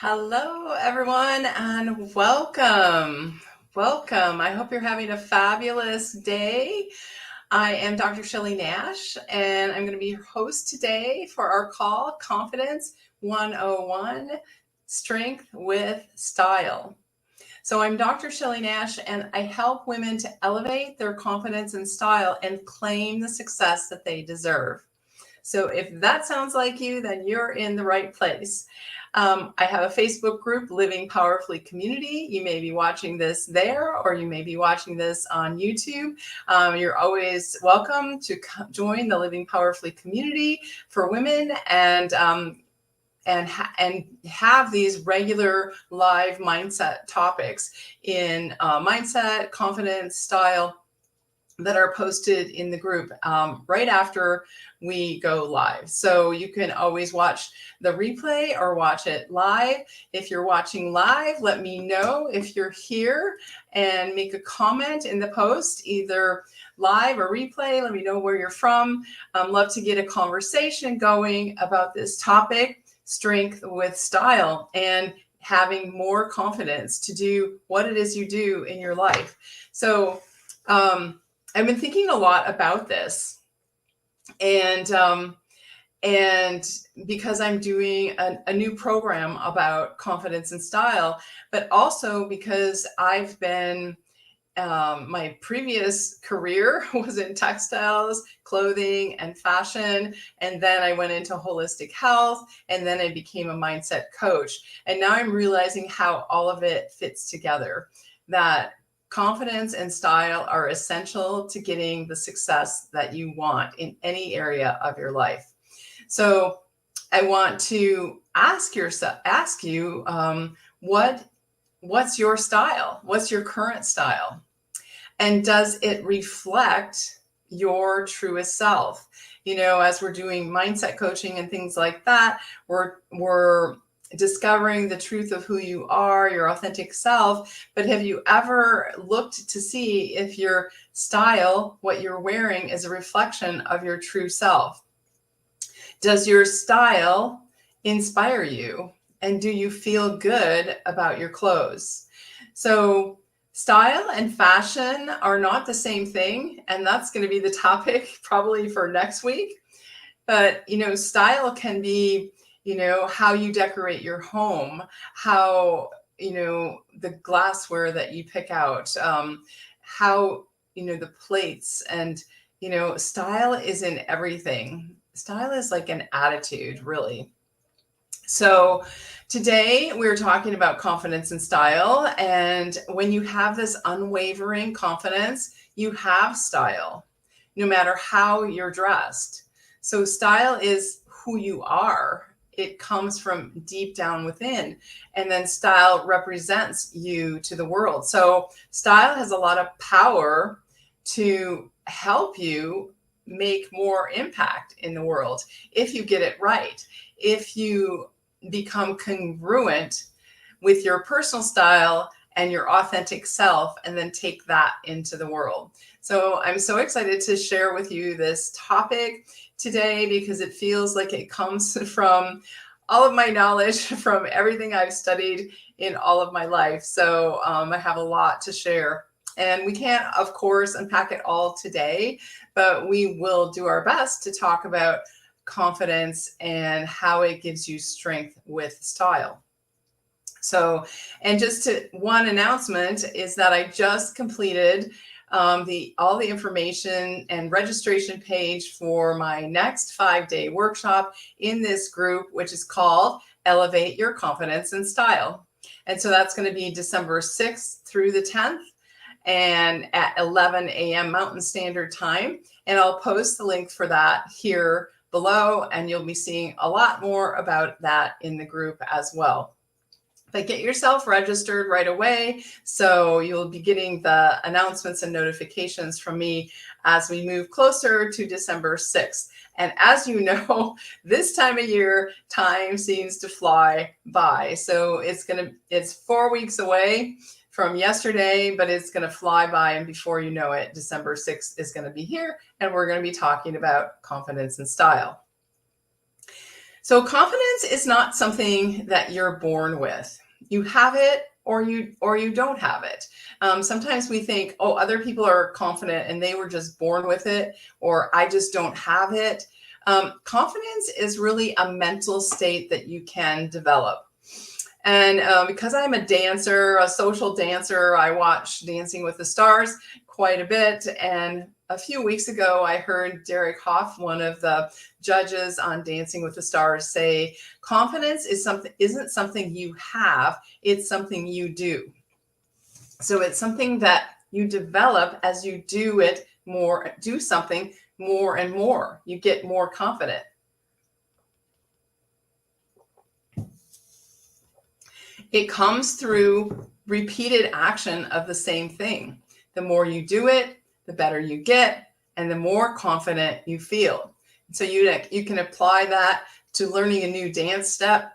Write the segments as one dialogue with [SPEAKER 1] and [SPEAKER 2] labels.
[SPEAKER 1] Hello, everyone, and welcome. Welcome. I hope you're having a fabulous day. I am Dr. Shelley Nash, and I'm going to be your host today for our call, Confidence 101, Strength with Style. So I'm Dr. Shelley Nash, and I help women to elevate their confidence and style and claim the success that they deserve. So if that sounds like you, then you're in the right place. I have a Facebook group, Living Powerfully Community. You may be watching this there, or you may be watching this on YouTube. You're always welcome to join the Living Powerfully Community for women and have these regular live mindset topics in mindset, confidence, style, that are posted in the group right after we go live. So you can always watch the replay or watch it live. If you're watching live, let me know if you're here and make a comment in the post, either live or replay. Let me know where you're from. Love to get a conversation going about this topic, strength with style, and having more confidence to do what it is you do in your life. So, I've been thinking a lot about this, and because I'm doing a new program about confidence and style, but also because I've been my previous career was in textiles, clothing, and fashion, and then I went into holistic health, and then I became a mindset coach, and now I'm realizing how all of it fits together. That confidence and style are essential to getting the success that you want in any area of your life. So I want to ask you, what's your style? What's your current style? And does it reflect your truest self? You know, as we're doing mindset coaching and things like that, we're discovering the truth of who you are, your authentic self. But have you ever looked to see if your style, what you're wearing, is a reflection of your true self? Does your style inspire you? And do you feel good about your clothes? So style and fashion are not the same thing. And that's going to be the topic probably for next week. But, you know, style can be, you know, how you decorate your home, how, you know, the glassware that you pick out, how, you know, the plates, and, you know, style is in everything. Style is like an attitude, really. So today we're talking about confidence and style. And when you have this unwavering confidence, you have style, no matter how you're dressed. So style is who you are. It comes from deep down within, and then style represents you to the world. So style has a lot of power to help you make more impact in the world if you get it right. If you become congruent with your personal style and your authentic self, and then take that into the world. So I'm so excited to share with you this topic today, because it feels like it comes from all of my knowledge, from everything I've studied in all of my life. So I have a lot to share. And we can't, of course, unpack it all today, but we will do our best to talk about confidence and how it gives you strength with style. So, and just one announcement is that I just completed all the information and registration page for my next 5-day workshop in this group, which is called Elevate Your Confidence and Style. And so that's going to be December 6th through the 10th, and at 11 a.m. Mountain Standard Time. And I'll post the link for that here below, and you'll be seeing a lot more about that in the group as well. But get yourself registered right away, so you'll be getting the announcements and notifications from me as we move closer to December 6th. And as you know, this time of year, time seems to fly by. So it's 4 weeks away from yesterday, but it's going to fly by. And before you know it, December 6th is going to be here, and we're going to be talking about confidence and style. So confidence is not something that you're born with. You have it or you don't have it. Sometimes we think, oh, other people are confident and they were just born with it, or I just don't have it. Confidence is really a mental state that you can develop. And because I'm a dancer, a social dancer, I watch Dancing with the Stars quite a bit. And a few weeks ago, I heard Hough, one of the judges on Dancing with the Stars, say, confidence isn't something you have, it's something you do. So it's something that you develop as you do something more and more. You get more confident. It comes through repeated action of the same thing. The more you do it, the better you get, and the more confident you feel. So you can apply that to learning a new dance step.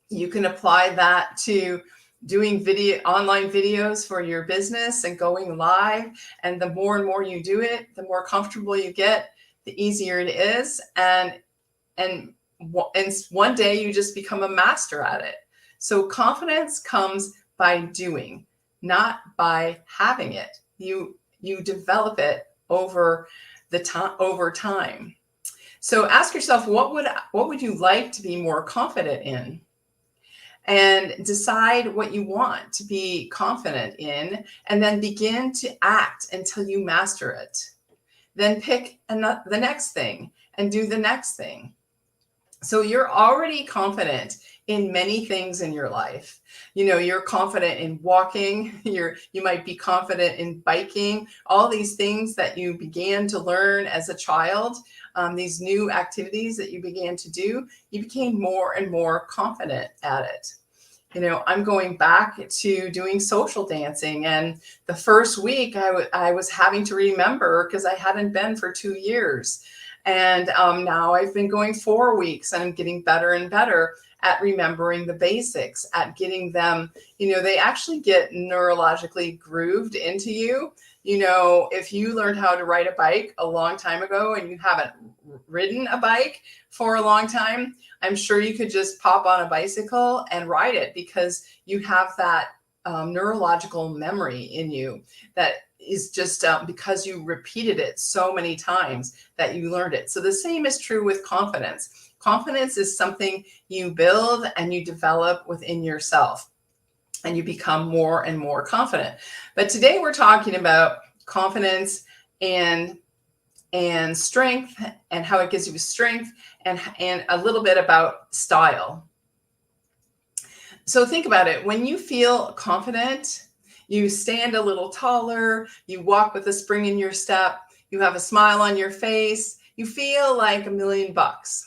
[SPEAKER 1] You can apply that to doing online videos for your business and going live. And the more and more you do it, the more comfortable you get, the easier it is. And one day you just become a master at it. So confidence comes by doing, not by having it. You develop it over time. So ask yourself, what would you like to be more confident in? And decide what you want to be confident in, and then begin to act until you master it. Then pick the next thing and do the next thing. So you're already confident in many things in your life. You're confident in walking, you might be confident in biking, all these things that you began to learn as a child, these new activities that you began to do, you became more and more confident at it. I'm going back to doing social dancing, and the first week I was having to remember because I hadn't been for 2 years. And now I've been going 4 weeks, and I'm getting better and better at remembering the basics, at getting them, they actually get neurologically grooved into you. If you learned how to ride a bike a long time ago and you haven't ridden a bike for a long time, I'm sure you could just pop on a bicycle and ride it because you have that neurological memory in you that is just because you repeated it so many times that you learned it. So the same is true with confidence. Confidence is something you build and you develop within yourself, and you become more and more confident. But today we're talking about confidence and strength, and how it gives you strength, and a little bit about style. So think about it. When you feel confident, you stand a little taller, you walk with a spring in your step, you have a smile on your face, you feel like $1,000,000.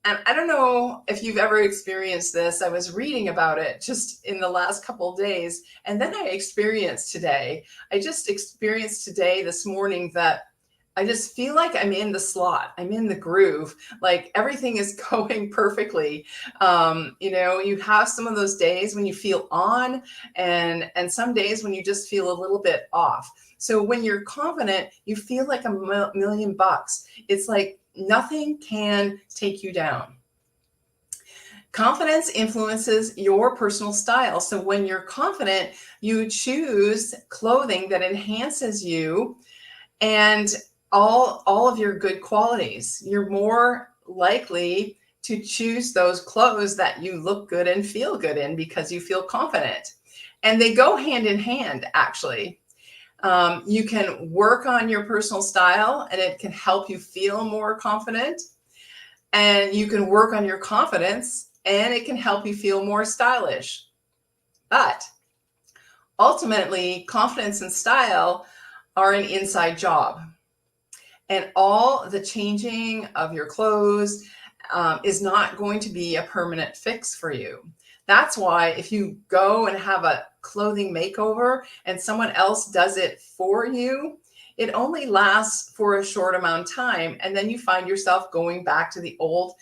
[SPEAKER 1] And I don't know if you've ever experienced this. I was reading about it just in the last couple of days, and then I experienced today. I just experienced today, this morning, that I just feel like I'm in the slot. I'm in the groove. Like everything is going perfectly. You have some of those days when you feel on, and some days when you just feel a little bit off. So when you're confident, you feel like $1,000,000. It's like nothing can take you down. Confidence influences your personal style. So when you're confident, you choose clothing that enhances you and all of your good qualities. You're more likely to choose those clothes that you look good and feel good in because you feel confident. And they go hand in hand, actually. You can work on your personal style, and it can help you feel more confident. And you can work on your confidence, and it can help you feel more stylish. But ultimately, confidence and style are an inside job. And all the changing of your clothes is not going to be a permanent fix for you. That's why if you go and have a clothing makeover and someone else does it for you, it only lasts for a short amount of time. And then you find yourself going back to the old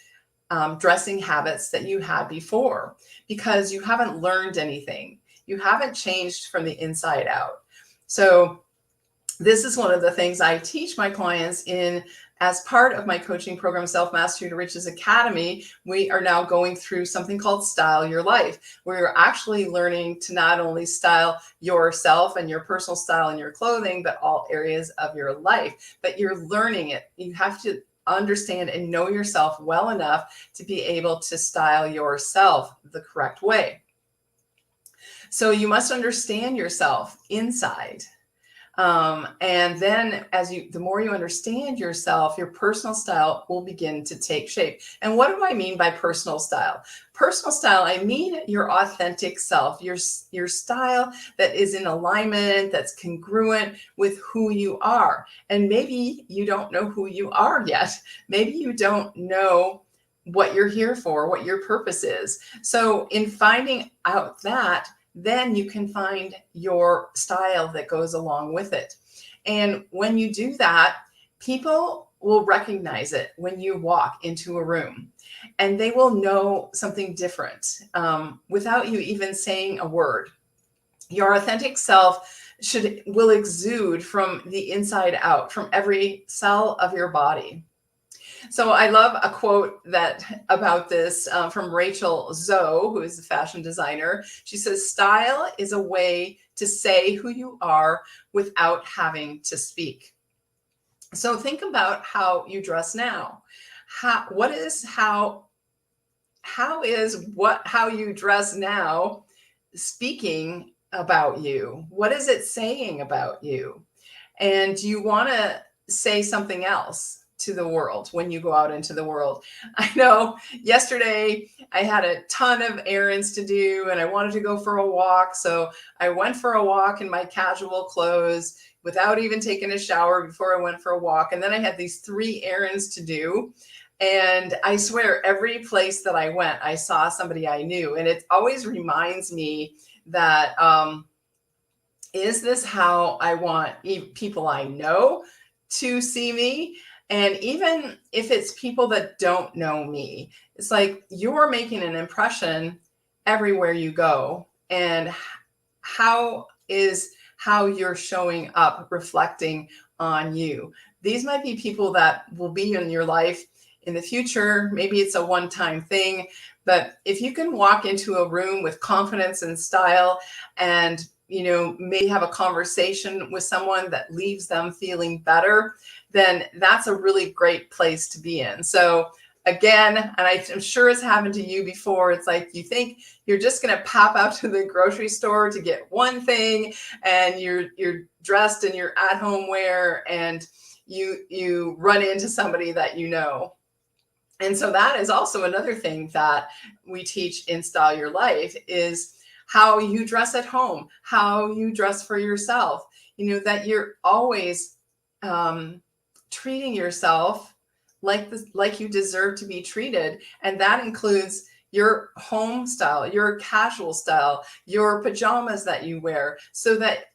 [SPEAKER 1] dressing habits that you had before because you haven't learned anything. You haven't changed from the inside out. So this is one of the things I teach my clients in as part of my coaching program, Self Mastery to Riches Academy, we are now going through something called Style Your Life, where you're actually learning to not only style yourself and your personal style and your clothing, but all areas of your life. But you're learning it. You have to understand and know yourself well enough to be able to style yourself the correct way. So you must understand yourself inside. And then the more you understand yourself, your personal style will begin to take shape. And what do I mean by personal style? Personal style, I mean your authentic self, your style that is in alignment, that's congruent with who you are. And maybe you don't know who you are yet. Maybe you don't know what you're here for, what your purpose is. So in finding out that, then you can find your style that goes along with it. And when you do that, people will recognize it when you walk into a room, and they will know something different without you even saying a word. Your authentic self will exude from the inside out, from every cell of your body. So I love a quote about this from Rachel Zoe, who is a fashion designer. She says, "Style is a way to say who you are without having to speak." So think about how you dress now. How you dress now speaking about you? What is it saying about you? And do you want to say something else to the world when you go out into the world? I know yesterday I had a ton of errands to do and I wanted to go for a walk. So I went for a walk in my casual clothes without even taking a shower before I went for a walk. And then I had these 3 errands to do. And I swear every place that I went, I saw somebody I knew. And it always reminds me that, is this how I want people I know to see me? And even if it's people that don't know me, it's like you're making an impression everywhere you go. And how you're showing up reflecting on you? These might be people that will be in your life in the future. Maybe it's a one-time thing, but if you can walk into a room with confidence and style and may have a conversation with someone that leaves them feeling better, then that's a really great place to be in. So again, and I'm sure it's happened to you before, it's like you think you're just going to pop out to the grocery store to get one thing, and you're dressed in your at-home wear, and you run into somebody that you know. And so that is also another thing that we teach in Style Your Life is how you dress at home, how you dress for yourself, that you're always treating yourself like you deserve to be treated. And that includes your home style, your casual style, your pajamas that you wear, so that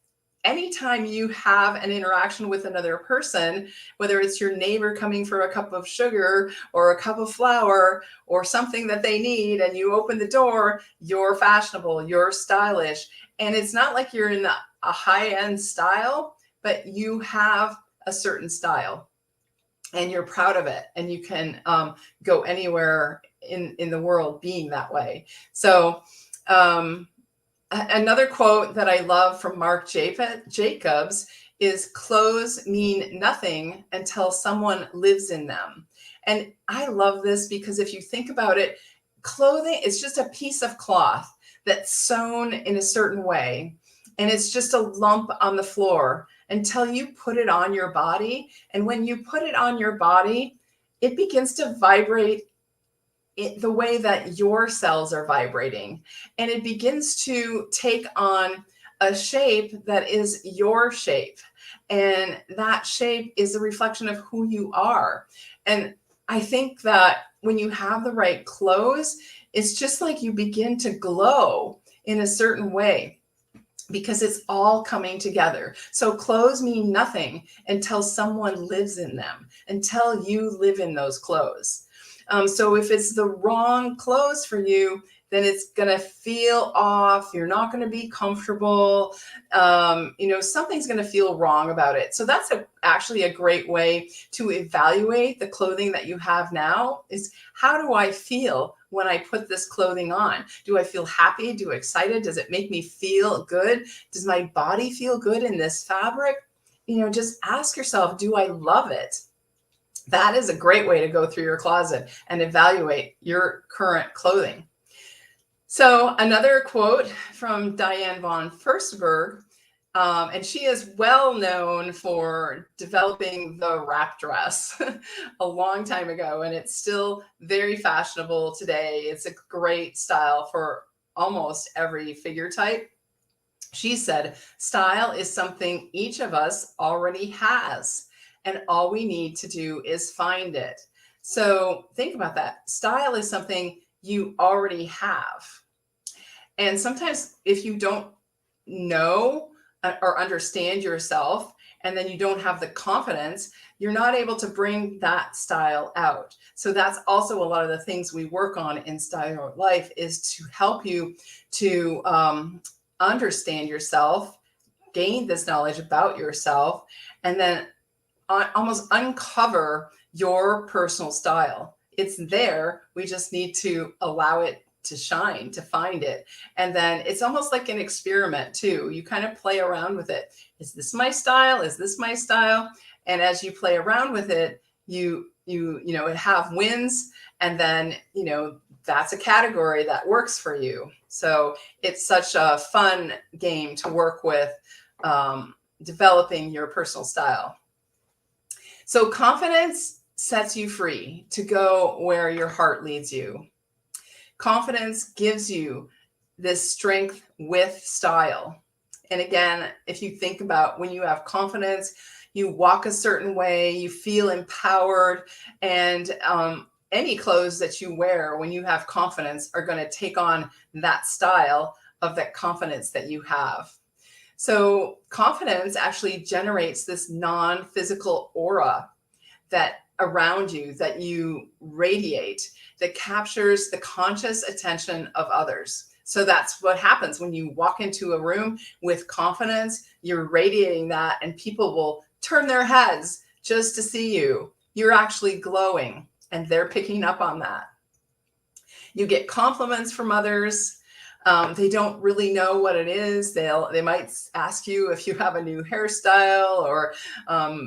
[SPEAKER 1] anytime you have an interaction with another person, whether it's your neighbor coming for a cup of sugar or a cup of flour or something that they need, and you open the door, you're fashionable, you're stylish. And it's not like you're in a high-end style, but you have a certain style and you're proud of it. And you can go anywhere in the world being that way. So, another quote that I love from Marc Jacobs is, "Clothes mean nothing until someone lives in them." And I love this because if you think about it, clothing is just a piece of cloth that's sewn in a certain way. And it's just a lump on the floor until you put it on your body. And when you put it on your body, it begins to vibrate the way that your cells are vibrating, and it begins to take on a shape that is your shape, and that shape is a reflection of who you are. And I think that when you have the right clothes, it's just like you begin to glow in a certain way because it's all coming together. So clothes mean nothing until someone lives in them, until you live in those clothes. So if it's the wrong clothes for you, then it's going to feel off. You're not going to be comfortable. Something's going to feel wrong about it. So that's actually a great way to evaluate the clothing that you have now is, how do I feel when I put this clothing on? Do I feel happy? Do I excited? Does it make me feel good? Does my body feel good in this fabric? Just ask yourself, do I love it? That is a great way to go through your closet and evaluate your current clothing. So another quote from Diane von Furstenberg, and she is well known for developing the wrap dress a long time ago, and it's still very fashionable today. It's a great style for almost every figure type. She said, style is something each of us already has, and all we need to do is find it. So think about that. Style is something you already have. And sometimes if you don't know or understand yourself, and then you don't have the confidence, you're not able to bring that style out. So that's also a lot of the things we work on in Style Life, is to help you to understand yourself, gain this knowledge about yourself, and then almost uncover your personal style. It's there. We just need to allow it to shine, to find it. And then it's almost like an experiment too. You kind of play around with it. Is this my style? Is this my style? And as you play around with it, you have wins, and then, that's a category that works for you. So it's such a fun game to work with, developing your personal style. So confidence sets you free to go where your heart leads you. Confidence gives you this strength with style. And again, if you think about when you have confidence, you walk a certain way, you feel empowered, and any clothes that you wear when you have confidence are going to take on that style of that confidence that you have. So confidence actually generates this non-physical aura that around you, that you radiate, that captures the conscious attention of others. So that's what happens when you walk into a room with confidence. You're radiating that, and people will turn their heads just to see you. You're actually glowing, and they're picking up on that. You get compliments from others. They don't really know what it is. They might ask you if you have a new hairstyle, or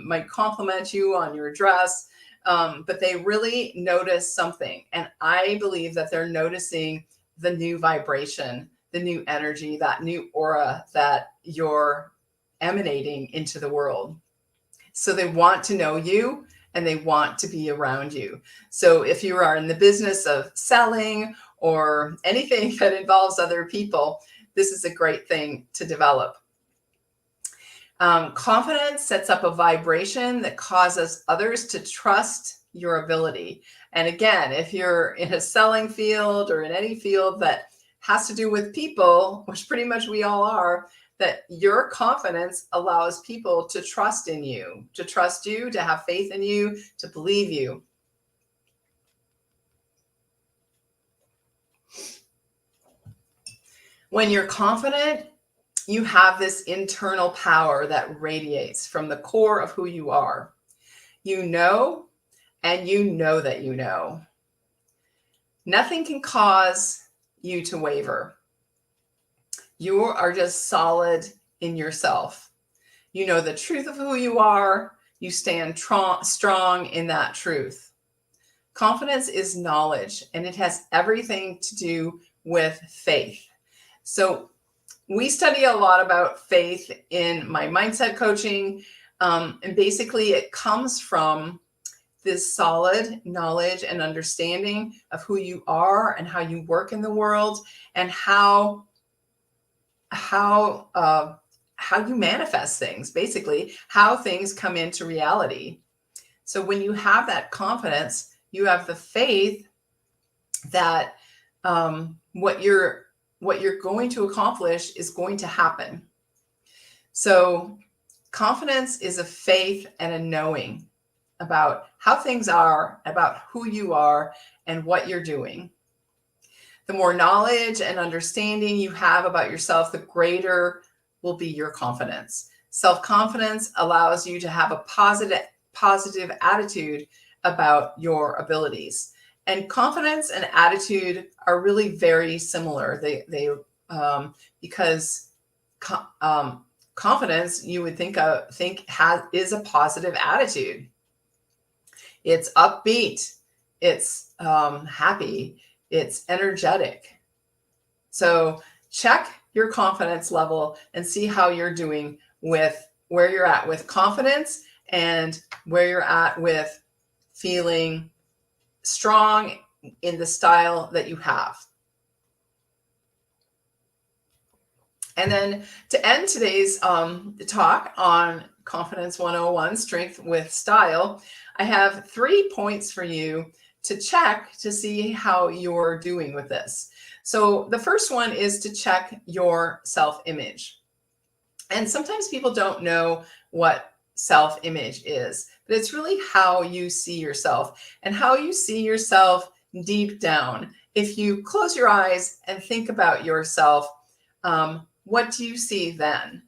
[SPEAKER 1] might compliment you on your dress. But they really notice something. And I believe that they're noticing the new vibration, the new energy, that new aura that you're emanating into the world. So they want to know you, and they want to be around you. So if you are in the business of selling or anything that involves other people, this is a great thing to develop. Confidence sets up a vibration that causes others to trust your ability. And again, if you're in a selling field or in any field that has to do with people, which pretty much we all are, that your confidence allows people to trust in you, to have faith in you, to believe you. When you're confident, you have this internal power that radiates from the core of who you are. You know, and you know that you know. Nothing can cause you to waver. You are just solid in yourself. You know the truth of who you are. You stand strong in that truth. Confidence is knowledge, and it has everything to do with faith. So we study a lot about faith in my mindset coaching. And basically it comes from this solid knowledge and understanding of who you are and how you work in the world, and how you manifest things, basically how things come into reality. So when you have that confidence, you have the faith that what you're going to accomplish is going to happen. So confidence is a faith and a knowing. about how things are, about who you are, and what you're doing. The more knowledge and understanding you have about yourself, the greater will be your confidence. Self-confidence allows you to have a positive attitude about your abilities. And confidence and attitude are really very similar. Because confidence, you would think is a positive attitude. It's upbeat, it's happy, it's energetic. So check your confidence level and see how you're doing with where you're at with confidence and where you're at with feeling strong in the style that you have. And then to end today's talk on Confidence 101, Strength with Style, I have 3 points for you to check to see how you're doing with this. So the first one is to check your self-image. And sometimes people don't know what self-image is, but it's really how you see yourself and how you see yourself deep down. If you close your eyes and think about yourself, what do you see then?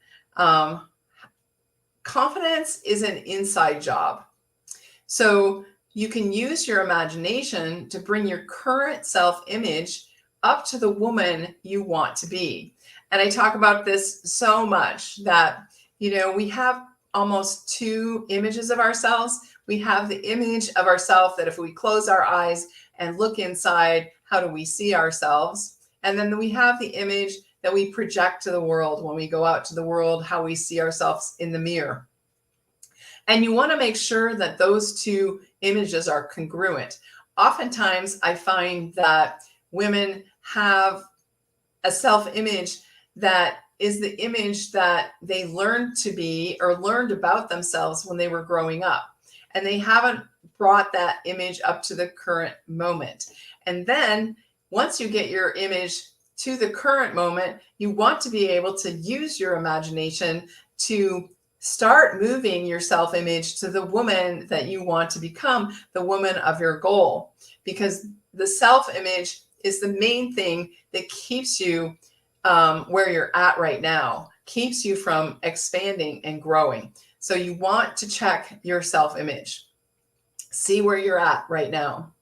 [SPEAKER 1] Confidence is an inside job. So you can use your imagination to bring your current self-image up to the woman you want to be. And I talk about this so much that, we have almost 2 images of ourselves. We have the image of ourselves that if we close our eyes and look inside, how do we see ourselves? And then we have the image that we project to the world when we go out to the world, how we see ourselves in the mirror. And you want to make sure that those 2 images are congruent. Oftentimes, I find that women have a self-image that is the image that they learned to be or learned about themselves when they were growing up. And they haven't brought that image up to the current moment. And then once you get your image to the current moment, you want to be able to use your imagination to start moving your self-image to the woman that you want to become, the woman of your goal. Because the self-image is the main thing that keeps you where you're at right now, keeps you from expanding and growing. So you want to check your self-image, see where you're at right now.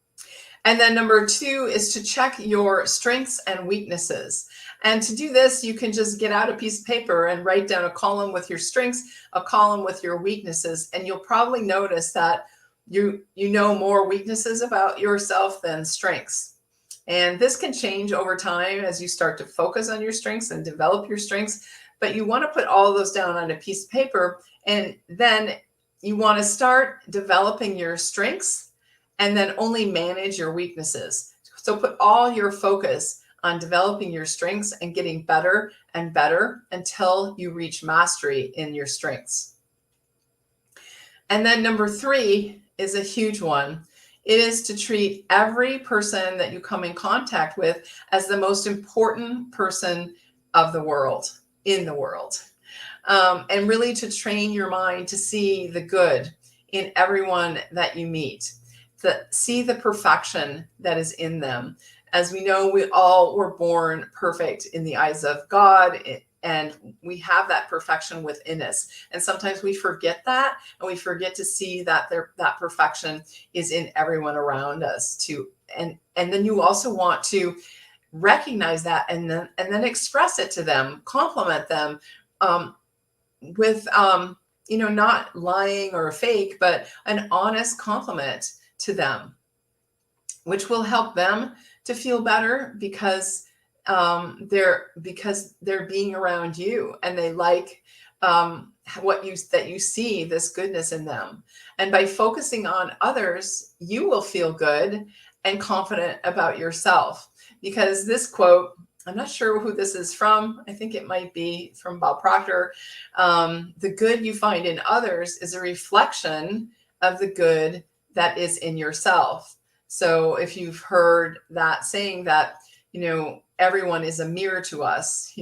[SPEAKER 1] And then number 2 is to check your strengths and weaknesses. And to do this, you can just get out a piece of paper and write down a column with your strengths, a column with your weaknesses. And you'll probably notice that you know more weaknesses about yourself than strengths. And this can change over time as you start to focus on your strengths and develop your strengths. But you want to put all of those down on a piece of paper. And then you want to start developing your strengths and then only manage your weaknesses. So put all your focus on developing your strengths and getting better and better until you reach mastery in your strengths. And then number 3 is a huge one. It is to treat every person that you come in contact with as the most important person of the world, in the world. And really to train your mind to see the good in everyone that you meet. See the perfection that is in them. As we know, we all were born perfect in the eyes of God, and we have that perfection within us. And sometimes we forget that, and we forget to see that that perfection is in everyone around us too. And then you also want to recognize that and then express it to them, compliment them with not lying or fake, but an honest compliment to them, which will help them to feel better because they're being around you and they like that you see this goodness in them. And by focusing on others, you will feel good and confident about yourself. Because this quote, I'm not sure who this is from. I think it might be from Bob Proctor. The good you find in others is a reflection of the good that is in yourself. So if you've heard that saying that, everyone is a mirror to us,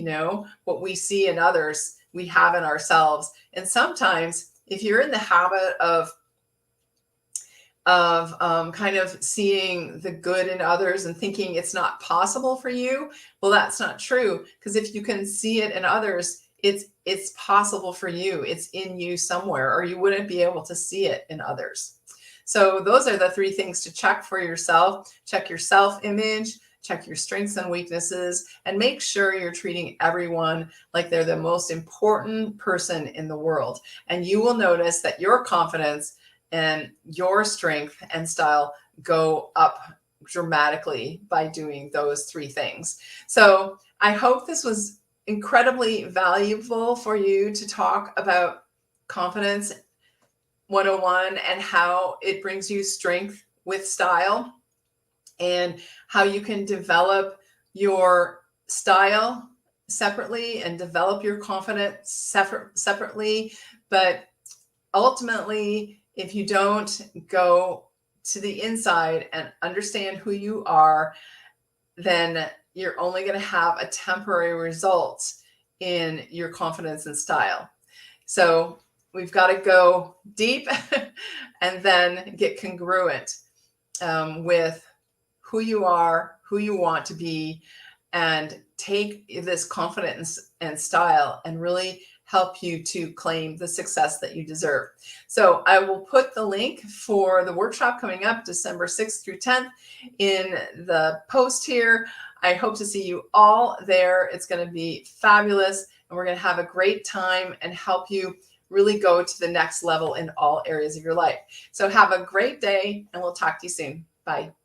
[SPEAKER 1] what we see in others, we have in ourselves. And sometimes if you're in the habit of kind of seeing the good in others and thinking it's not possible for you. Well, that's not true, because if you can see it in others, it's possible for you. It's in you somewhere, or you wouldn't be able to see it in others. So those are the 3 things to check for yourself. Check your self-image, check your strengths and weaknesses, and make sure you're treating everyone like they're the most important person in the world. And you will notice that your confidence and your strength and style go up dramatically by doing those 3 things. So I hope this was incredibly valuable for you to talk about confidence 101 and how it brings you strength with style, and how you can develop your style separately and develop your confidence separately. But ultimately, if you don't go to the inside and understand who you are, then you're only going to have a temporary result in your confidence and style. So we've got to go deep and then get congruent with who you are, who you want to be, and take this confidence and style and really help you to claim the success that you deserve. So I will put the link for the workshop coming up December 6th through 10th in the post here. I hope to see you all there. It's going to be fabulous, and we're going to have a great time and help you really go to the next level in all areas of your life. So have a great day, and we'll talk to you soon. Bye.